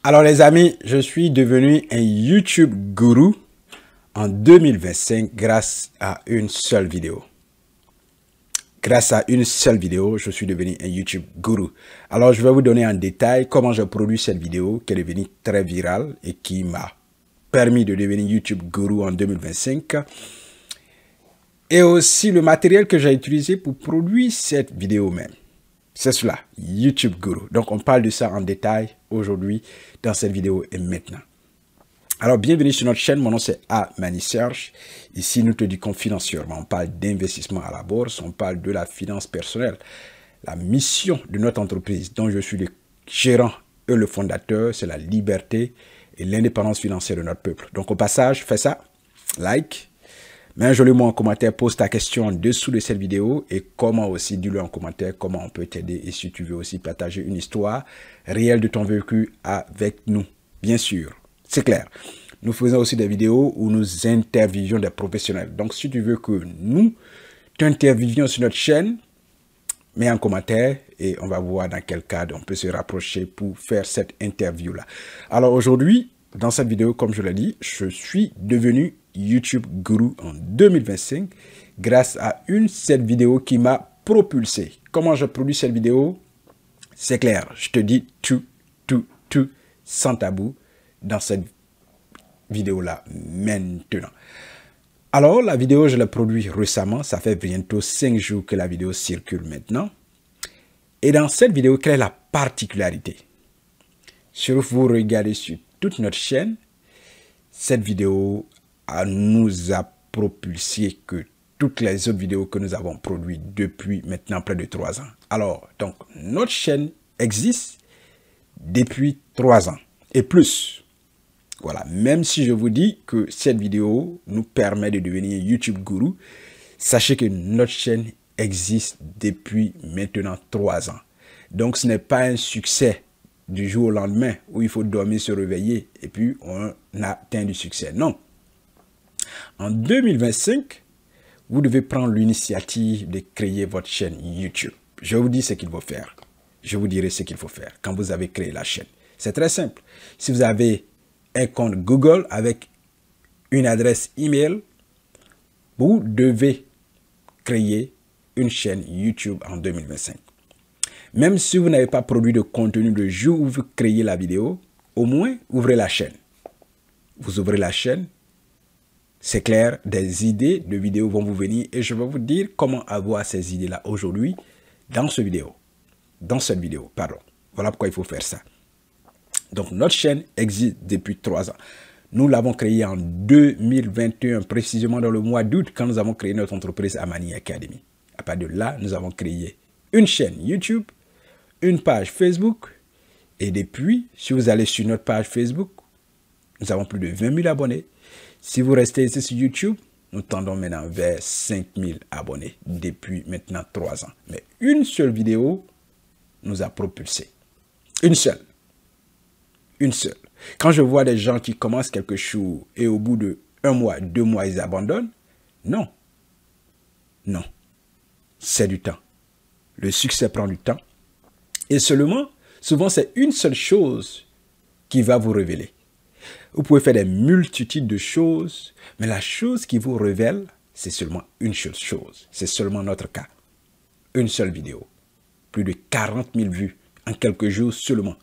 Alors les amis, je suis devenu un YouTube gourou en 2025 grâce à une seule vidéo. Grâce à une seule vidéo, je suis devenu un YouTube gourou. Alors je vais vous donner en détail comment j'ai produit cette vidéo qui est devenue très virale et qui m'a permis de devenir YouTube gourou en 2025. Et aussi le matériel que j'ai utilisé pour produire cette vidéo même. C'est cela, YouTube Guru. Donc, on parle de ça en détail aujourd'hui dans cette vidéo et maintenant. Alors, bienvenue sur notre chaîne. Mon nom, c'est Amani Serge. Ici, nous te disons financièrement. On parle d'investissement à la bourse. On parle de la finance personnelle. La mission de notre entreprise, dont je suis le gérant et le fondateur, c'est la liberté et l'indépendance financière de notre peuple. Donc, au passage, fais ça. Like. Mets un joli mot en commentaire, pose ta question en dessous de cette vidéo et comment aussi, dis-le en commentaire comment on peut t'aider et si tu veux aussi partager une histoire réelle de ton vécu avec nous. Bien sûr, c'est clair. Nous faisons aussi des vidéos où nous interviewions des professionnels. Donc, si tu veux que nous t'interviewions sur notre chaîne, mets un commentaire et on va voir dans quel cadre on peut se rapprocher pour faire cette interview-là. Alors aujourd'hui, dans cette vidéo, comme je l'ai dit, je suis devenu YouTube Guru en 2025 grâce à une seule vidéo qui m'a propulsé. Comment je produis cette vidéo? C'est clair, je te dis tout, sans tabou dans cette vidéo-là maintenant. Alors, la vidéo, je l'ai produite récemment, ça fait bientôt 5 jours que la vidéo circule maintenant. Et dans cette vidéo, quelle est la particularité? Si vous regardez sur toute notre chaîne, cette vidéo nous a propulsé que toutes les autres vidéos que nous avons produites depuis maintenant près de 3 ans. Alors, donc, notre chaîne existe depuis 3 ans et plus. Voilà, même si je vous dis que cette vidéo nous permet de devenir YouTube Guru, sachez que notre chaîne existe depuis maintenant 3 ans. Donc, ce n'est pas un succès du jour au lendemain où il faut dormir, se réveiller et puis on atteint du succès. Non. En 2025, vous devez prendre l'initiative de créer votre chaîne YouTube. Je vous dis ce qu'il faut faire. Je vous dirai ce qu'il faut faire quand vous avez créé la chaîne. C'est très simple. Si vous avez un compte Google avec une adresse email, vous devez créer une chaîne YouTube en 2025. Même si vous n'avez pas produit de contenu le jour où vous créez la vidéo, au moins ouvrez la chaîne. Vous ouvrez la chaîne. C'est clair, des idées de vidéos vont vous venir et je vais vous dire comment avoir ces idées-là aujourd'hui dans cette vidéo. Voilà pourquoi il faut faire ça. Donc, notre chaîne existe depuis 3 ans. Nous l'avons créée en 2021, précisément dans le mois d'août, quand nous avons créé notre entreprise Amani Academy. À partir de là, nous avons créé une chaîne YouTube, une page Facebook et depuis, si vous allez sur notre page Facebook, nous avons plus de 20 000 abonnés. Si vous restez ici sur YouTube, nous tendons maintenant vers 5 000 abonnés depuis maintenant 3 ans. Mais une seule vidéo nous a propulsé. Une seule. Une seule. Quand je vois des gens qui commencent quelque chose et au bout de 1 mois, 2 mois, ils abandonnent, non. Non. C'est du temps. Le succès prend du temps. Et seulement, souvent, c'est une seule chose qui va vous révéler. Vous pouvez faire des multitudes de choses, mais la chose qui vous révèle, c'est seulement une seule chose. C'est seulement notre cas. Une seule vidéo. Plus de 40 000 vues en quelques jours seulement.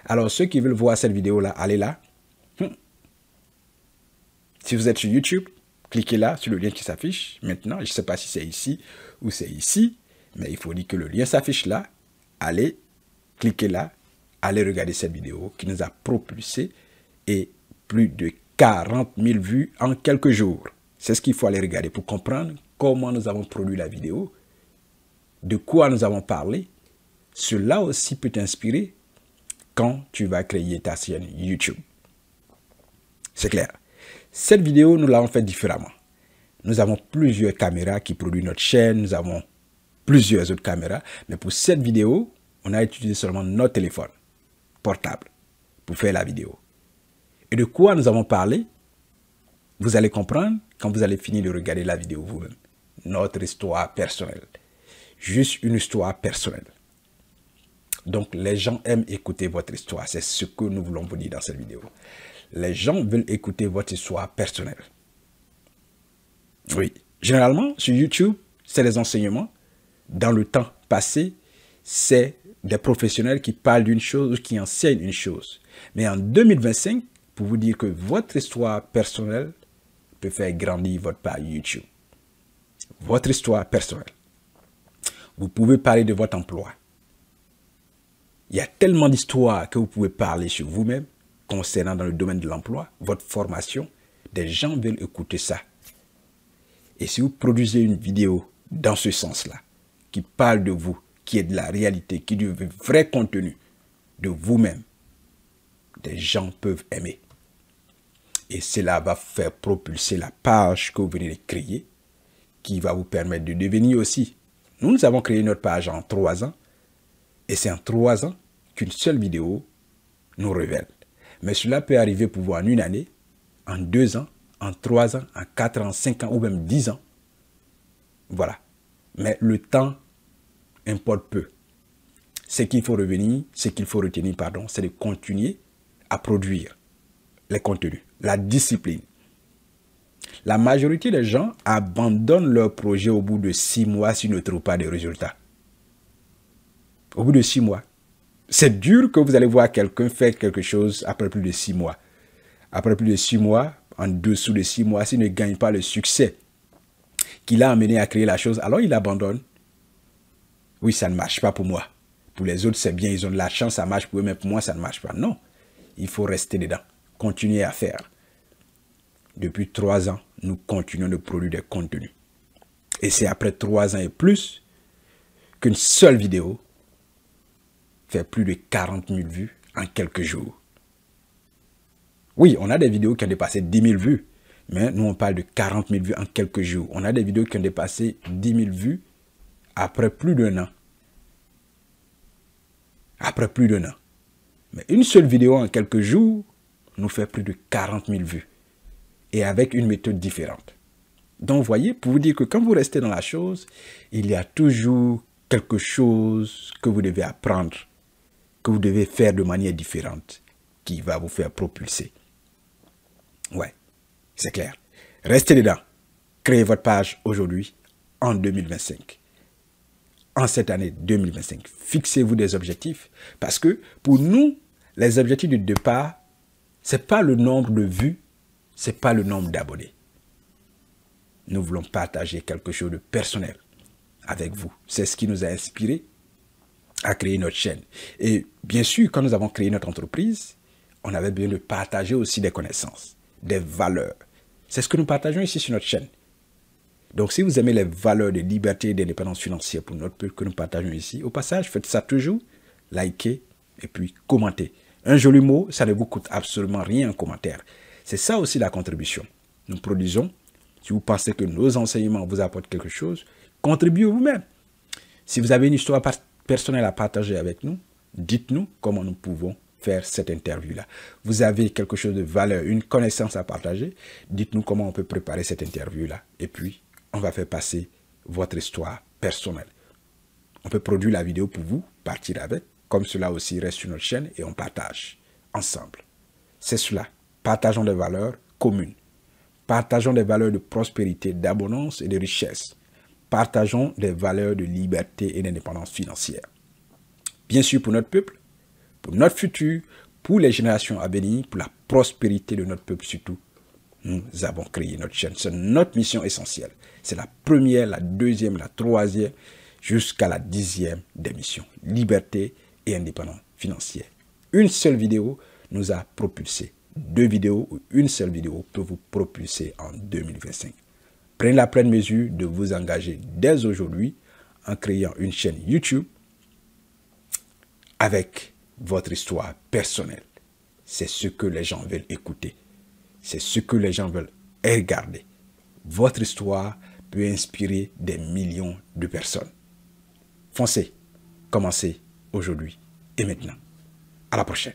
Alors, ceux qui veulent voir cette vidéo-là, allez là. Si vous êtes sur YouTube, cliquez là sur le lien qui s'affiche. Maintenant, je ne sais pas si c'est ici ou c'est ici, mais il faut dire que le lien s'affiche là. Allez, cliquez là. Allez regarder cette vidéo qui nous a propulsé et plus de 40 000 vues en quelques jours. C'est ce qu'il faut aller regarder pour comprendre comment nous avons produit la vidéo, de quoi nous avons parlé. Cela aussi peut t'inspirer quand tu vas créer ta chaîne YouTube. C'est clair. Cette vidéo, nous l'avons fait différemment. Nous avons plusieurs caméras qui produisent notre chaîne. Nous avons plusieurs autres caméras. Mais pour cette vidéo, on a utilisé seulement notre téléphone portable pour faire la vidéo. Et de quoi nous avons parlé, vous allez comprendre quand vous allez finir de regarder la vidéo vous-même. Notre histoire personnelle. Juste une histoire personnelle. Donc, les gens aiment écouter votre histoire. C'est ce que nous voulons vous dire dans cette vidéo. Les gens veulent écouter votre histoire personnelle. Oui. Généralement, sur YouTube, c'est les enseignements. Dans le temps passé, c'est des professionnels qui parlent d'une chose ou qui enseignent une chose. Mais en 2025, pour vous dire que votre histoire personnelle peut faire grandir votre page YouTube. Votre histoire personnelle. Vous pouvez parler de votre emploi. Il y a tellement d'histoires que vous pouvez parler sur vous-même concernant dans le domaine de l'emploi, votre formation. Des gens veulent écouter ça. Et si vous produisez une vidéo dans ce sens-là, qui parle de vous, qui est de la réalité, qui est du vrai contenu de vous-même, des gens peuvent aimer. Et cela va faire propulser la page que vous venez de créer, qui va vous permettre de devenir aussi. Nous avons créé notre page en 3 ans, et c'est en 3 ans qu'une seule vidéo nous révèle. Mais cela peut arriver pour vous en 1 année, en 2 ans, en 3 ans, en 4 ans, 5 ans ou même 10 ans. Voilà. Mais le temps importe peu. Ce qu'il faut retenir, c'est de continuer à produire les contenus, la discipline. La majorité des gens abandonnent leur projet au bout de 6 mois s'ils ne trouvent pas de résultats. Au bout de 6 mois. C'est dur que vous allez voir quelqu'un faire quelque chose après plus de 6 mois. Après plus de 6 mois, en dessous de 6 mois, s'il ne gagne pas le succès qu'il a amené à créer la chose, alors il abandonne. Oui, ça ne marche pas pour moi. Pour les autres, c'est bien, ils ont de la chance, ça marche pour eux, mais pour moi, ça ne marche pas. Non, il faut rester dedans, continuer à faire. Depuis 3 ans, nous continuons de produire des contenus. Et c'est après 3 ans et plus qu'une seule vidéo fait plus de 40 000 vues en quelques jours. Oui, on a des vidéos qui ont dépassé 10 000 vues, mais nous on parle de 40 000 vues en quelques jours. On a des vidéos qui ont dépassé 10 000 vues après plus d'1 an. Après plus d'1 an. Mais une seule vidéo en quelques jours nous fait plus de 40 000 vues. Et avec une méthode différente. Donc, vous voyez, pour vous dire que quand vous restez dans la chose, il y a toujours quelque chose que vous devez apprendre, que vous devez faire de manière différente, qui va vous faire propulser. Ouais, c'est clair. Restez dedans. Créez votre page aujourd'hui, en 2025. En cette année 2025, fixez-vous des objectifs. Parce que pour nous, les objectifs de départ, ce n'est pas le nombre de vues, ce n'est pas le nombre d'abonnés. Nous voulons partager quelque chose de personnel avec vous. C'est ce qui nous a inspiré à créer notre chaîne. Et bien sûr, quand nous avons créé notre entreprise, on avait besoin de partager aussi des connaissances, des valeurs. C'est ce que nous partageons ici sur notre chaîne. Donc, si vous aimez les valeurs de liberté et d'indépendance financière pour notre peuple que nous partageons ici, au passage, faites ça toujours, likez et puis commentez. Un joli mot, ça ne vous coûte absolument rien en commentaire. C'est ça aussi la contribution. Nous produisons. Si vous pensez que nos enseignements vous apportent quelque chose, contribuez vous-même. Si vous avez une histoire personnelle à partager avec nous, dites-nous comment nous pouvons faire cette interview-là. Vous avez quelque chose de valeur, une connaissance à partager, dites-nous comment on peut préparer cette interview-là. Et puis, on va faire passer votre histoire personnelle. On peut produire la vidéo pour vous, partir avec, comme cela aussi reste sur notre chaîne et on partage ensemble. C'est cela. Partageons des valeurs communes. Partageons des valeurs de prospérité, d'abondance et de richesse. Partageons des valeurs de liberté et d'indépendance financière. Bien sûr, pour notre peuple, pour notre futur, pour les générations à venir, pour la prospérité de notre peuple surtout, nous avons créé notre chaîne. C'est notre mission essentielle. C'est la première, la deuxième, la troisième, jusqu'à la 10e des missions. Liberté et indépendance financière. Une seule vidéo nous a propulsés. 2 vidéos ou une seule vidéo peut vous propulser en 2025. Prenez la pleine mesure de vous engager dès aujourd'hui en créant une chaîne YouTube avec votre histoire personnelle. C'est ce que les gens veulent écouter. C'est ce que les gens veulent regarder. Votre histoire peut inspirer des millions de personnes. Foncez, commencez aujourd'hui et maintenant. À la prochaine.